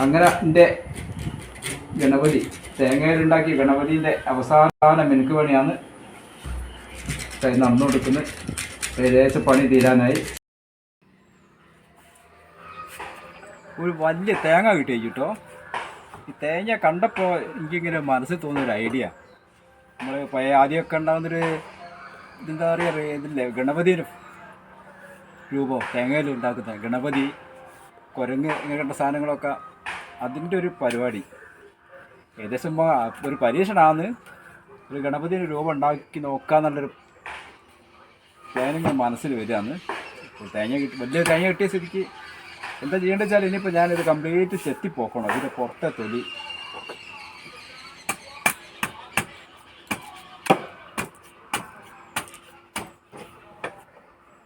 അങ്ങനെ എൻ്റെ ഗണപതി തേങ്ങയിലുണ്ടാക്കിയ ഗണപതിൻ്റെ അവസാന മിനുക്ക് പണിയാണ് നടന്നു കൊടുക്കുന്നത്. ഏകദേശം പണി തീരാനായി. ഒരു വലിയ തേങ്ങ കിട്ടി കേട്ടോ. ഈ തേങ്ങ കണ്ടപ്പോൾ എനിക്കിങ്ങനെ മനസ്സിൽ തോന്നിയൊരു ഐഡിയ, നമ്മൾ ആദ്യമൊക്കെ ഉണ്ടാകുന്നൊരു ഇതെന്താ പറയുക, ഇതില്ലേ ഗണപതിയുടെ രൂപം തേങ്ങയിൽ ഉണ്ടാക്കുന്ന ഗണപതി, കുരങ്ങ് ഇങ്ങനെയുള്ള സാധനങ്ങളൊക്കെ, അതിൻ്റെ ഒരു പരിപാടി. ഏകദേശം ഒരു പരീക്ഷണമാണ്. ഒരു ഗണപതിയുടെ രൂപം ഉണ്ടാക്കി നോക്കാന്നുള്ളൊരു പ്ലാനിങ് മനസ്സിൽ വരികയാണ്. തേങ്ങ വലിയ തേങ്ങ കിട്ടിയ സ്ഥിതിക്ക് എന്താ ചെയ്യേണ്ടത് വെച്ചാൽ, ഇനിയിപ്പോൾ ഞാനിത് കംപ്ലീറ്റ് ചെത്തിപ്പോക്കണം. ഇതിൻ്റെ പുറത്തെ തൊലി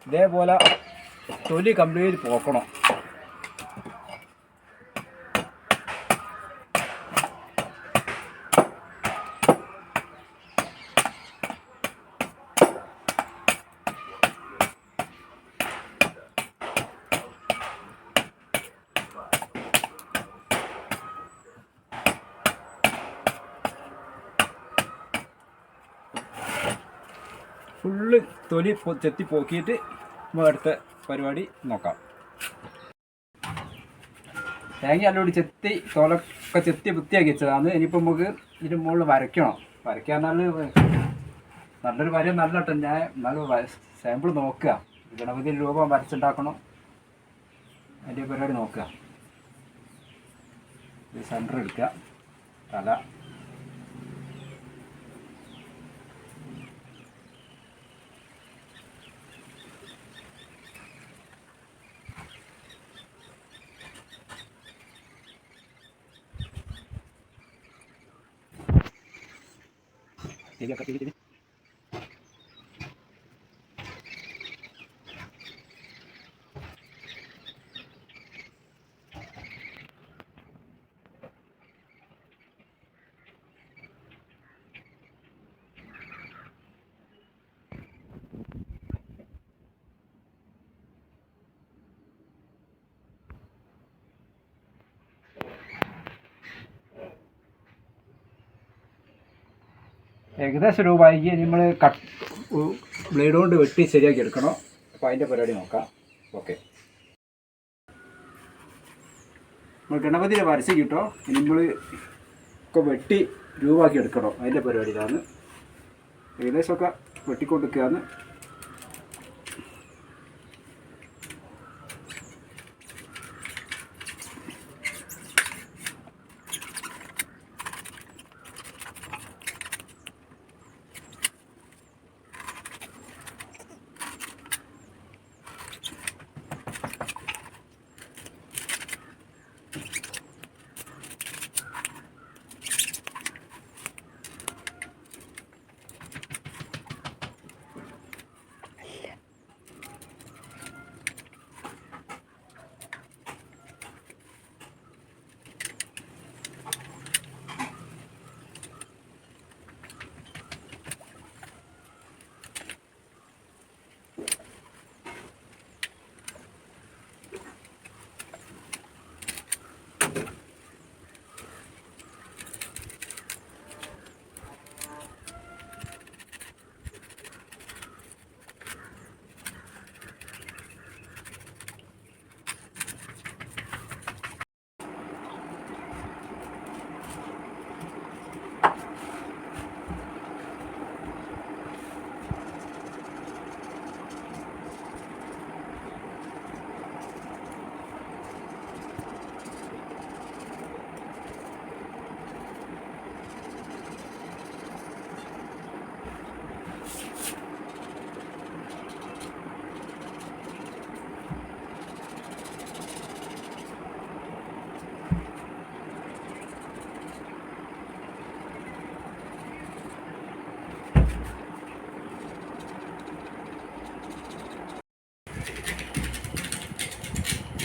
ഇതേപോലെ തൊലി കംപ്ലീറ്റ് പോക്കണം. ഫുള്ള് തൊലി ചെത്തി പോക്കിയിട്ട് നമുക്ക് അടുത്ത പരിപാടി നോക്കാം. തേങ്ങ അല്ലോടി ചെത്തി തോലൊക്കെ ചെത്തി വൃത്തിയാക്കി വെച്ചതാണ്. ഇനിയിപ്പോൾ നമുക്ക് ഇതിൻ്റെ മുകളിൽ വരയ്ക്കണം. വരയ്ക്കാൻ നല്ലൊരു വര നല്ല കേട്ടോ. ഞാൻ നല്ല സാമ്പിൾ നോക്കുക. ഗണപതി രൂപം വരച്ചുണ്ടാക്കണം. അതിൻ്റെ പരിപാടി നോക്കുക. സെൻറ്റർ എടുക്കുക, തല ശരിയാക്കാം. ശരി ഏകദേശം രൂപയ്ക്ക് നമ്മൾ ബ്ലേഡ് കൊണ്ട് വെട്ടി ശരിയാക്കി എടുക്കണം. അപ്പോൾ അതിൻ്റെ പരിപാടി നോക്കാം. ഓക്കെ, നമ്മൾ ഗണപതിയുടെ വരച്ച് കിട്ടോ. നമ്മൾ ഒക്കെ വെട്ടി രൂപമാക്കി എടുക്കണം. അതിൻ്റെ പരിപാടി ഇതാണ്. ഏകദേശമൊക്കെ വെട്ടിക്കൊടുക്കുകയാണ്.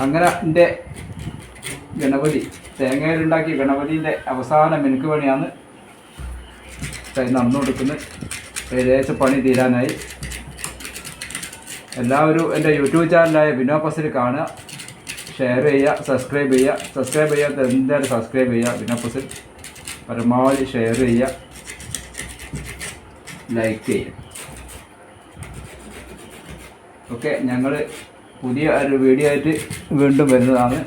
അങ്ങനെ എൻ്റെ ഗണപതി തേങ്ങയിലുണ്ടാക്കിയ ഗണപതിൻ്റെ അവസാന മിനുക്ക് പണിയാണ് നടന്നു കൊടുക്കുന്നത്. ഏകദേശം പണി തീരാനായി. എല്ലാവരും എൻ്റെ യൂട്യൂബ് ചാനലായ വിനോ പസിൽ കാണുക. ഷെയർ ചെയ്യുക, സബ്സ്ക്രൈബ് ചെയ്യാത്ത എന്തായാലും സബ്സ്ക്രൈബ് ചെയ്യുക. പിന്നെ പരമാവധി ഷെയർ ചെയ്യുക, ലൈക്ക് ചെയ്യുക. ഓക്കെ, ഞങ്ങൾ പുതിയ ഒരു വീഡിയോ ആയിട്ട് വീണ്ടും വരുന്നതാണ്.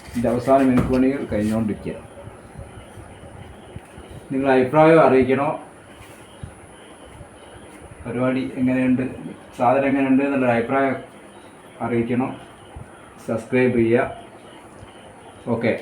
ഇതിൻ്റെ അവസാന മിനിറ്റ് പണികൾ കഴിഞ്ഞുകൊണ്ടിരിക്കുക. നിങ്ങളുടെ അഭിപ്രായം അറിയിക്കണോ, പരിപാടി എങ്ങനെയുണ്ട്, സാധനം എങ്ങനെയുണ്ട് എന്നുള്ളൊരു അഭിപ്രായം അറിയിക്കണം. സബ്സ്ക്രൈബ് ചെയ്യുക. ഓക്കെ.